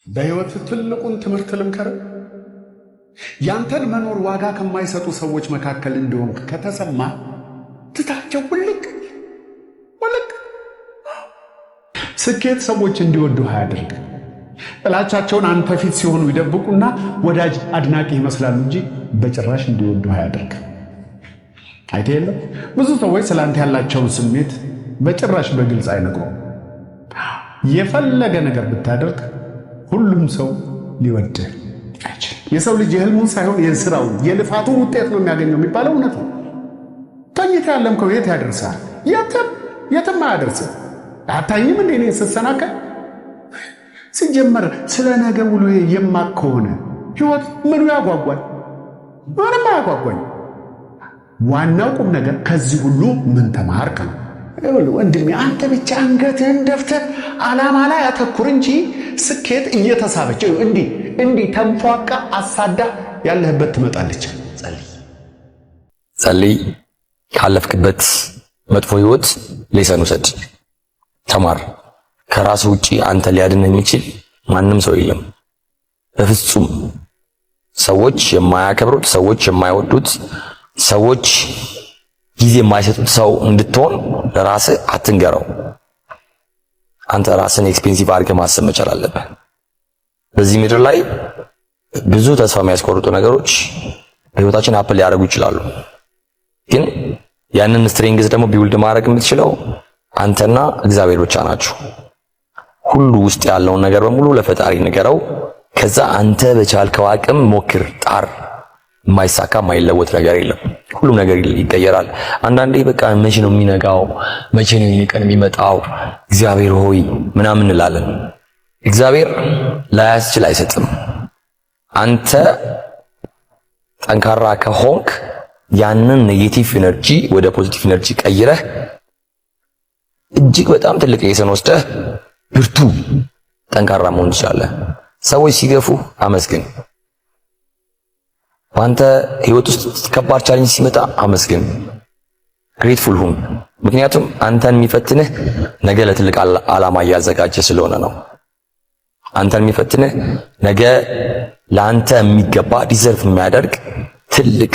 በህይወት ትልቁን ትምህርት ልምከር። ያንተን መኖር ዋጋ ከማይሰጡ ሰዎች መካከል እንደሆንክ ከተሰማ ትታቸው ውልቅ። ስኬት ሰዎች እንዲወዱ አያድርግ። ጥላቻቸውን አንተ ፊት ሲሆኑ ይደብቁና ወዳጅ አድናቂ ይመስላሉ እንጂ በጭራሽ እንዲወዱ አያድርግ። አይደለም ብዙ ሰዎች ስላንተ ያላቸውን ስሜት በጭራሽ በግልጽ አይነግሩም። የፈለገ ነገር ብታደርግ ሁሉም ሰው ሊወድህ አይችልም። የሰው ልጅ የህልሙን ሳይሆን የሥራውን የልፋቱን ውጤት ነው የሚያገኘው የሚባለው እውነት ነው። ተኝተህ ያለምከው የት ያደርሳል? የትም አያደርስም። አታይም እንዴ እኔ ስሰናከል? ሲጀመር ስለ ነገ ውሎ የማቅ ከሆነ ህይወት ምኑ ያጓጓል? ምንም አያጓጓኝ። ዋናው ቁም ነገር ከዚህ ሁሉ ምን ተማርክ ነው። ወንድሜ አንተ ብቻ አንገትህን ደፍተህ ዓላማ ላይ አተኩር እንጂ ስኬት እየተሳበች እንዲህ ተንፏቃ አሳዳ ያለህበት ትመጣለች። ጸልይ። ካለፍክበት መጥፎ ህይወት ሌሰን ውሰድ፣ ተማር። ከራስ ውጪ አንተ ሊያድን የሚችል ማንም ሰው የለም በፍጹም። ሰዎች የማያከብሩት፣ ሰዎች የማይወዱት፣ ሰዎች ጊዜ የማይሰጡት ሰው እንድትሆን ለራስህ አትንገረው። አንተ ራስን ኤክስፔንሲቭ አድርገህ ማሰብ መቻል አለብህ። በዚህ ምድር ላይ ብዙ ተስፋ የሚያስቆርጡ ነገሮች በህይወታችን አፕል ሊያደርጉ ይችላሉ። ግን ያንን ስትሬንግዝ ደግሞ ቢውልድ ማድረግ የምትችለው አንተና እግዚአብሔር ብቻ ናችሁ። ሁሉ ውስጥ ያለውን ነገር በሙሉ ለፈጣሪ ንገረው። ከዛ አንተ በቻልከው አቅም ሞክር፣ ጣር። የማይሳካ የማይለወጥ ነገር የለም። ሁሉም ነገር ይቀየራል። አንዳንዴ በቃ መቼ ነው የሚነጋው? መቼ ነው የቀን የሚመጣው? እግዚአብሔር ሆይ ምናምን እንላለን። እግዚአብሔር ላያስችል አይሰጥም። አንተ ጠንካራ ከሆንክ ያንን ኔጌቲቭ ኢነርጂ ወደ ፖዚቲቭ ኢነርጂ ቀይረህ እጅግ በጣም ትልቅ ሌሰን ወስደህ ብርቱ ጠንካራ መሆን ትችላለህ። ሰዎች ሲገፉ አመስግን። በአንተ ህይወት ውስጥ ከባድ ቻሌንጅ ሲመጣ አመስግን። ግሬትፉል ሁን። ምክንያቱም አንተን የሚፈትንህ ነገ ለትልቅ ዓላማ እያዘጋጀ ስለሆነ ነው። አንተን የሚፈትንህ ነገ ለአንተ የሚገባ ዲዘርቭ የሚያደርግ ትልቅ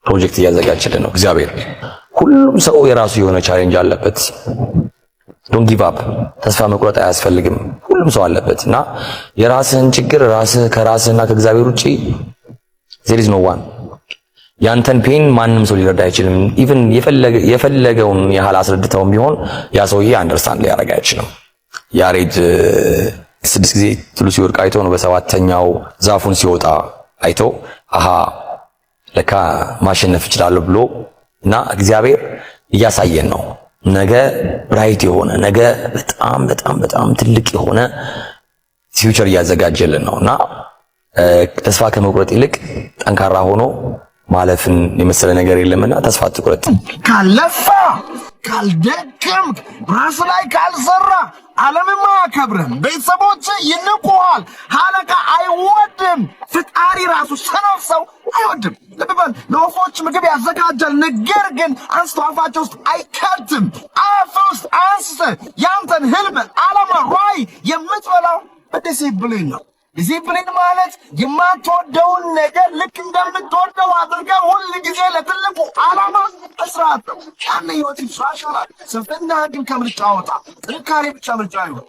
ፕሮጀክት እያዘጋጀልን ነው እግዚአብሔር። ሁሉም ሰው የራሱ የሆነ ቻሌንጅ አለበት። ዶንት ጊቭ አፕ። ተስፋ መቁረጥ አያስፈልግም። ሁሉም ሰው አለበት እና የራስህን ችግር ከራስህና ከእግዚአብሔር ውጪ there is no one። ያንተን ፔን ማንም ሰው ሊረዳ አይችልም። ኢቭን የፈለገውን ያህል አስረድተውም ቢሆን ያ ሰውዬ አንደርስታንድ ሊያደርግ አይችልም። ያሬድ 6 ጊዜ ትሉ ሲወድቅ አይቶ ነው በሰባተኛው ዛፉን ሲወጣ አይቶ አሃ ለካ ማሸነፍ ይችላል ብሎ እና እግዚአብሔር እያሳየን ነው። ነገ ብራይት የሆነ ነገ በጣም በጣም በጣም ትልቅ የሆነ ፊውቸር እያዘጋጀልን ነውና ተስፋ ከመቁረጥ ይልቅ ጠንካራ ሆኖ ማለፍን የመሰለ ነገር የለምና ተስፋ አትቁረጥ። ካለፋ ካልደከም ራስ ላይ ካልሰራ ዓለምማ አያከብርም። ቤተሰቦች ይንቁሃል። አለቃ አይወድም። ፍጣሪ ራሱ ሰነፍ ሰው አይወድም። ልብ በል፣ ለወፎች ምግብ ያዘጋጃል፣ ነገር ግን አንስቶ አፋቸው ውስጥ አይከትም። አፍ ውስጥ አንስተህ ያንተን ህልም፣ ዓላማ፣ ራዕይ የምትበላው በዲሲፕሊን ነው። ዲሲፕሊን ማለት የማትወደውን ነገር ልክ እንደምትወደው አድርገህ ሁል ጊዜ ለትልቁ ዓላማ መስራት ነው። ያን ህይወት ይሻሻላል። ስንፍና ግን ከምርጫ አወጣ። ጥንካሬ ብቻ ምርጫ ይሆን።